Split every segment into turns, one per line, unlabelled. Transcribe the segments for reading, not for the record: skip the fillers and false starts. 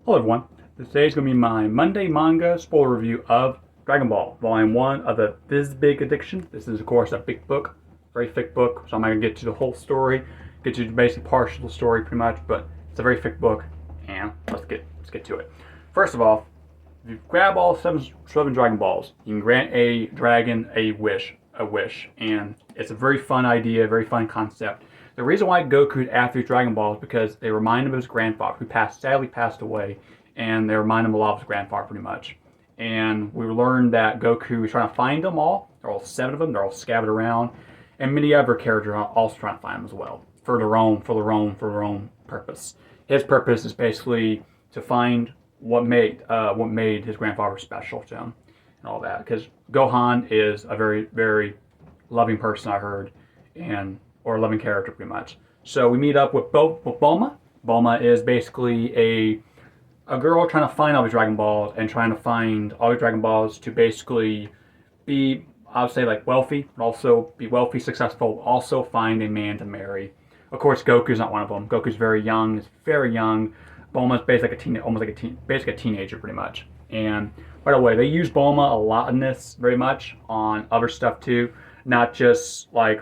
Hello everyone, today's going to be my Monday manga spoiler review of Dragon Ball, Volume 1 of the This Big Addiction. This is of course a big book, very thick book, so I'm not going to get to the whole story, get you to basically partial the story pretty much, but it's a very thick book, and let's get to it. First of all, if you grab all seven Dragon Balls, you can grant a dragon a wish, and it's a very fun idea, very fun concept. The reason why Goku after Dragon Ball is because they remind him of his grandfather, who sadly passed away, and they remind him a lot of his grandfather pretty much. And we learned that Goku is trying to find them all. There are all 7 of them. They're all scattered around, and many other characters are also trying to find them as well for their own purpose. His purpose is basically to find what made his grandfather special to him and all that. Because Gohan is a very, very loving person, I heard, or a loving character pretty much. So we meet up with Bulma. Bulma is basically a girl trying to find all the Dragon Balls and trying to find all the Dragon Balls to basically be, I would say, like wealthy, but also be wealthy, successful, also find a man to marry. Of course, Goku's not one of them. Goku's very young. He's very young. Bulma's basically basically a teenager pretty much. And by the way, they use Bulma a lot in this, very much on other stuff too, not just like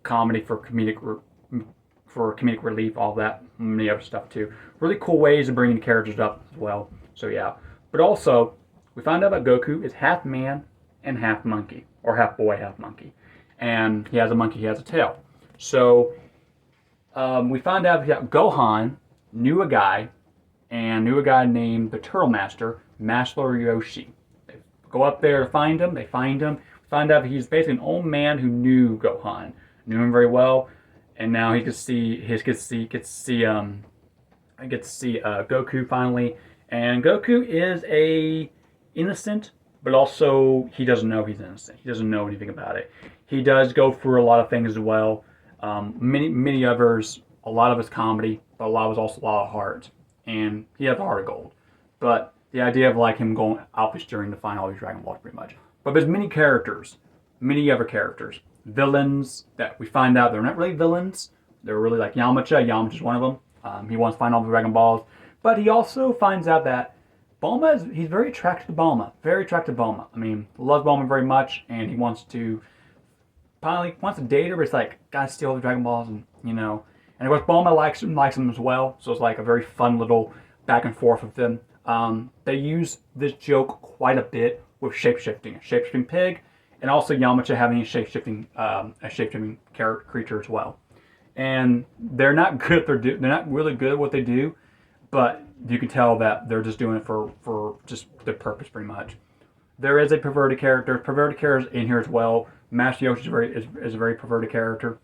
comedy for comedic relief, all that, many other stuff too. Really cool ways of bringing the characters up as well. So yeah, but also we found out that Goku is half man and half monkey, or half boy, half monkey, and he has a monkey, he has a tail. So we found out that Gohan knew a guy named the Turtle Master, Master Yoshi. They go up there to find him. They find him. Find out that he's basically an old man who knew Gohan, knew him very well, and now he gets to see Goku finally. And Goku is innocent, but also he doesn't know he's innocent. He doesn't know anything about it. He does go through a lot of things as well. Many others, a lot of his comedy, but a lot was also a lot of heart, and he has a heart of gold. But the idea of like him going out this journey to find all these Dragon Balls pretty much. But there's many other characters, villains that we find out they're not really villains. They're really like Yamcha. Yamcha's one of them. He wants to find all the Dragon Balls, but he also finds out that he's very attracted to Bulma. Very attracted to Bulma. I mean, loves Bulma very much, and he wants to date her, but it's like, gotta steal the Dragon Balls, and And of course, Bulma likes him as well, so it's like a very fun little back and forth with them. They use this joke quite a bit with shapeshifting, a shapeshifting pig, and also Yamcha having a shapeshifting creature as well. And they're not good. They're not really good at what they do, but you can tell that they're just doing it for just their purpose, pretty much. There is a perverted character. Perverted characters in here as well. Master Yoshi is a very perverted character.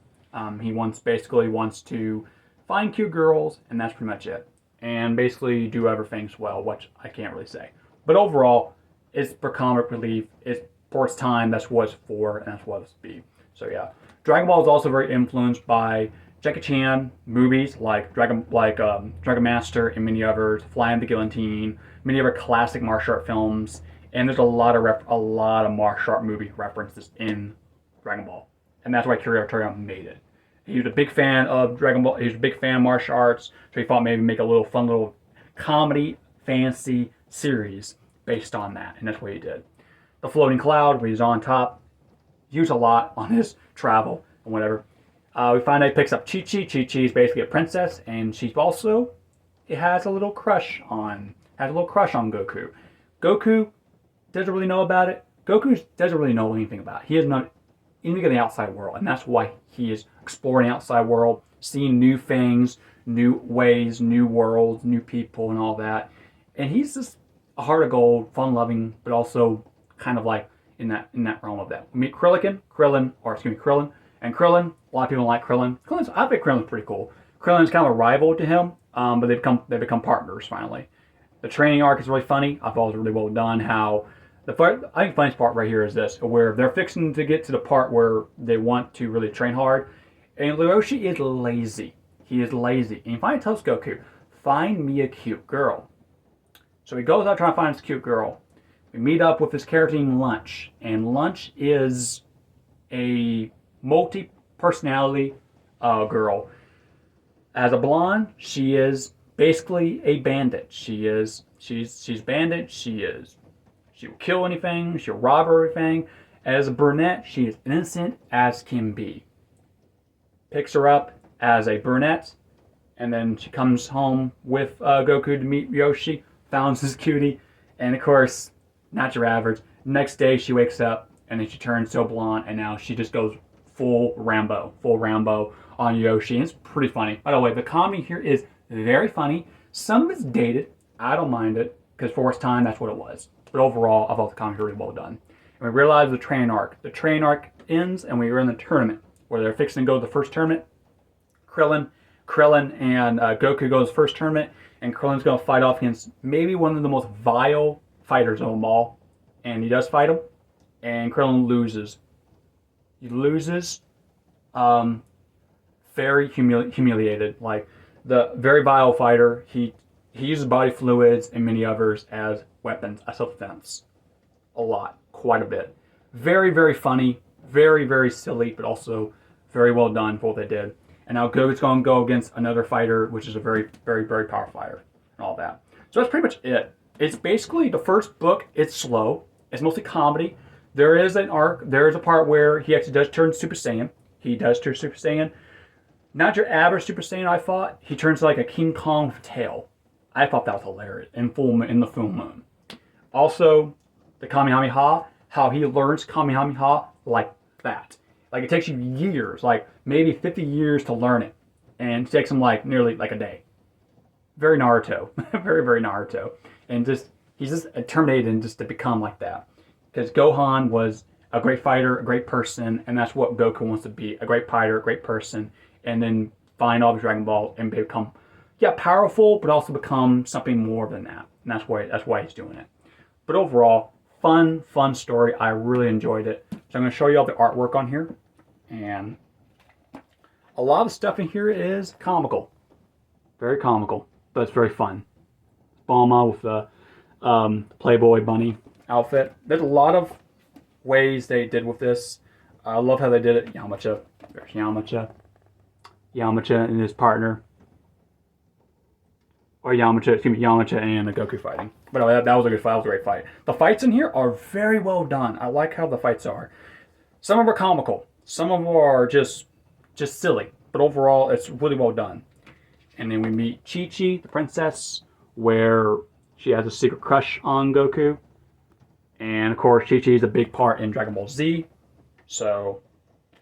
He basically wants to find cute girls, and that's pretty much it. And basically do other things well, which I can't really say. But overall, it's for comic relief. It's for its time. That's what it's for, and that's what it's be. So yeah, Dragon Ball is also very influenced by Jackie Chan movies like Dragon Master and many others, Flying the Guillotine, many other classic martial art films, and there's a lot of martial art movie references in Dragon Ball, and that's why Akira Toriyama made it. He was a big fan of Dragon Ball. He was a big fan of martial arts, so he thought maybe make a fun little comedy, fancy series based on that, and that's what he did. The floating cloud, where he's on top, used a lot on his travel and whatever. We find out he picks up Chi-Chi. Chi-Chi is basically a princess, and she also has a little crush on Goku. Goku doesn't really know about it. Goku doesn't really know anything about it. He has not anything in the outside world, and that's why he is exploring the outside world, seeing new things, new ways, new worlds, new people, and all that. And he's just a heart of gold, fun-loving, but also kind of like in that realm of that. We meet Krillin, and Krillin. A lot of people like Krillin. I think Krillin's pretty cool. Krillin's kind of a rival to him, but they become partners finally. The training arc is really funny. I thought it was really well done. I think the funniest part right here is this, where they're fixing to get to the part where they want to really train hard, and Hiroshi is lazy. He is lazy, and he finally tells Goku, "Find me a cute girl." So he goes out trying to find this cute girl. We meet up with this character named Lunch, and Lunch is a multi-personality girl. As a blonde, she is basically a bandit. She's bandit. She will kill anything. She'll rob everything. As a brunette, she is innocent as can be. Picks her up as a brunette, and then she comes home with Goku to meet Yoshi. Founds his cutie, and of course, not your average. Next day, she wakes up, and then she turns so blonde, and now she just goes full Rambo on Yoshi. And it's pretty funny. By the way, the comedy here is very funny. Some of it's dated. I don't mind it, because for its time, that's what it was. But overall, I thought the comedy was really well done. And we realize the train arc. The train arc ends, and we are in the tournament, where they're fixing to go to the first tournament. Krillin and Goku go to the first tournament, and Krillin's going to fight off against maybe one of the most vile fighters of them all. And he does fight him, and Krillin loses. He loses, very humiliated. Like, the very vile fighter, he uses body fluids and many others as weapons, as self-defense. A lot, quite a bit. Very, very funny, very, very silly, but also very well done for what they did. And now Goku's going to go against another fighter, which is a very, very, very powerful fighter, and all that. So that's pretty much it. It's basically the first book. It's slow. It's mostly comedy. There is an arc. There is a part where he actually does turn Super Saiyan. He does turn Super Saiyan. Not your average Super Saiyan, I thought. He turns like a King Kong tail. I thought that was hilarious in the full moon. Also, the Kamehameha, how he learns Kamehameha like that. Like, it takes you years, like maybe 50 years to learn it. And it takes him like nearly like a day. Very Naruto. Very, very Naruto. And he's just terminated just to become like that. Because Gohan was a great fighter, a great person, and that's what Goku wants to be. A great fighter, a great person, and then find all the Dragon Ball and become, powerful, but also become something more than that. And that's why he's doing it. But overall, fun story. I really enjoyed it. So I'm going to show you all the artwork on here. And a lot of stuff in here is comical. Very comical, but it's very fun. Bulma with the Playboy bunny outfit. There's a lot of ways they did with this. I love how they did it. Yamcha. There's Yamcha. Yamcha and his partner. Or Yamcha and the Goku fighting. But that was a good fight. That was a great fight. The fights in here are very well done. I like how the fights are. Some of them are comical. Some of them are just silly. But overall, it's really well done. And then we meet Chi-Chi, the princess, where she has a secret crush on Goku. And of course, Chi-Chi is a big part in Dragon Ball Z. So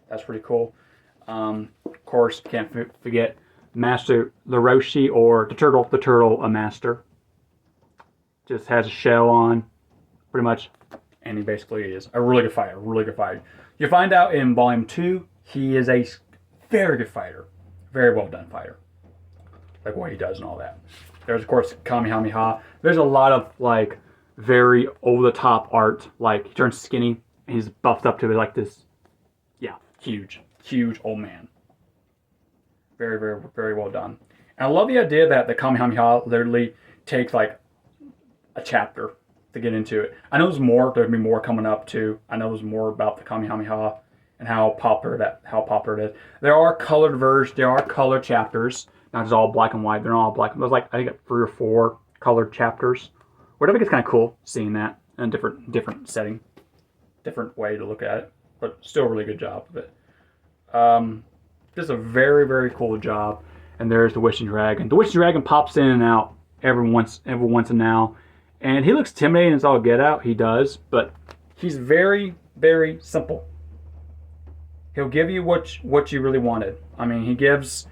that's pretty cool. Of course, can't forget Master Laroshi, or the turtle, a master. Just has a shell on, pretty much, and he basically is a really good fighter, You find out in Volume 2, he is a very good fighter. Very well done fighter. Like what he does and all that. There's, of course, Kamehameha. There's a lot of, like, very over-the-top art. Like, he turns skinny, and he's buffed up to be like this, huge old man. Very, very, very well done. And I love the idea that the Kamehameha literally takes like a chapter to get into it. I know there's more. There'll be more coming up too. I know there's more about the Kamehameha and how popular it is. There are colored versions. There are colored chapters. Not just all black and white. They're not all black. There's like, I think, 3 or 4 colored chapters. Which I think it's kind of cool seeing that in a different setting, different way to look at it. But still a really good job of it. Just a very, very cool job. And there's the Wishing Dragon. The Wishing Dragon pops in and out every once in a while. And he looks intimidating as all get out. He does. But he's very, very simple. He'll give you what you really wanted. I mean, he gives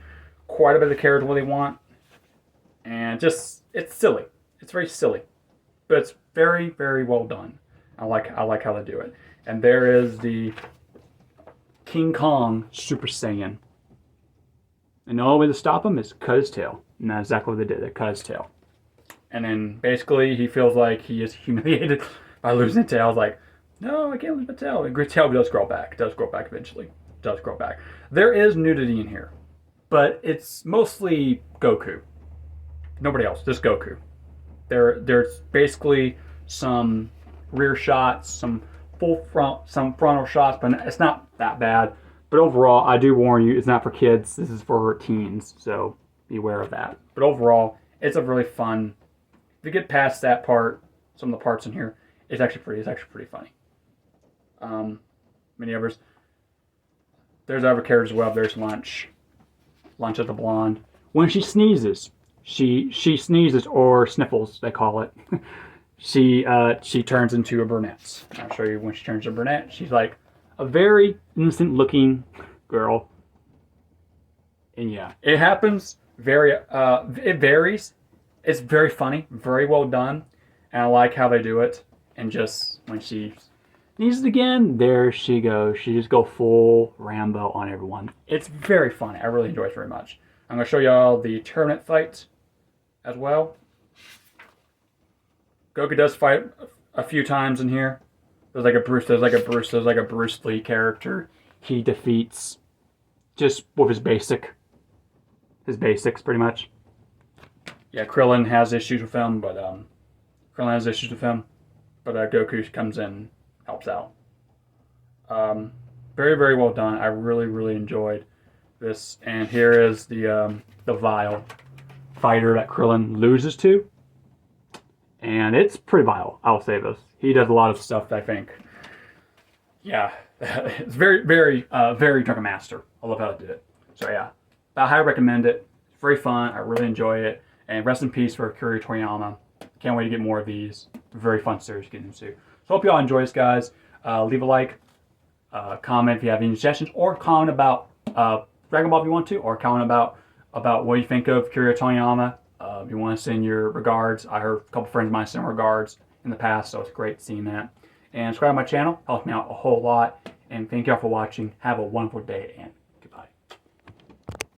quite a bit of character what they want. And just, it's silly. It's very silly. But it's very, very well done. I like how they do it. And there is the King Kong Super Saiyan. And the only way to stop him is cut his tail. And that's exactly what they did. They cut his tail. And then basically he feels like he is humiliated by losing the tail. He's like, no, I can't lose my tail. And the tail does grow back. It does grow back eventually. It does grow back. There is nudity in here. But it's mostly Goku. Nobody else. Just Goku. There's basically some rear shots, some frontal shots, but it's not that bad. But overall, I do warn you, it's not for kids. This is for teens, so beware of that. But overall, It's a really fun. If you get past that part, some of the parts in here, it's actually pretty funny. Many others. There's other characters as well. There's Lunch. Lunch is the blonde. When she sneezes, she sneezes or sniffles, they call it. she turns into a brunette. I'll show you when she turns to a brunette. She's like a very innocent looking girl. And yeah, it happens very it varies. It's very funny, very well done, and I like how they do it. And just when she sneezes again, there she goes. She just go full Rambo on everyone. It's very funny. I really enjoy it very much. I'm gonna show y'all the tournament fight as well. Goku does fight a few times in here. There's like a Bruce Lee character. He defeats just with his basics pretty much. Yeah, Krillin has issues with him, but Goku comes in and helps out. Very, very well done. I really, really enjoyed this. And here is the vile fighter that Krillin loses to. And it's pretty vile, I'll say this. He does a lot of stuff that I think, yeah, it's very, very, very Drunken Master. I love how it did it. So yeah, I highly recommend it. It's very fun. I really enjoy it. And rest in peace for Akira Toriyama. Can't wait to get more of these. Very fun series to get into. So hope you all enjoy this, guys. Leave a like, comment if you have any suggestions, or comment about Dragon Ball if you want to, or comment about what you think of Akira Toriyama. If you want to send your regards, I heard a couple friends of mine send regards in the past, so it's great seeing that. And subscribe to my channel, helps me out a whole lot. And thank y'all for watching. Have a wonderful day and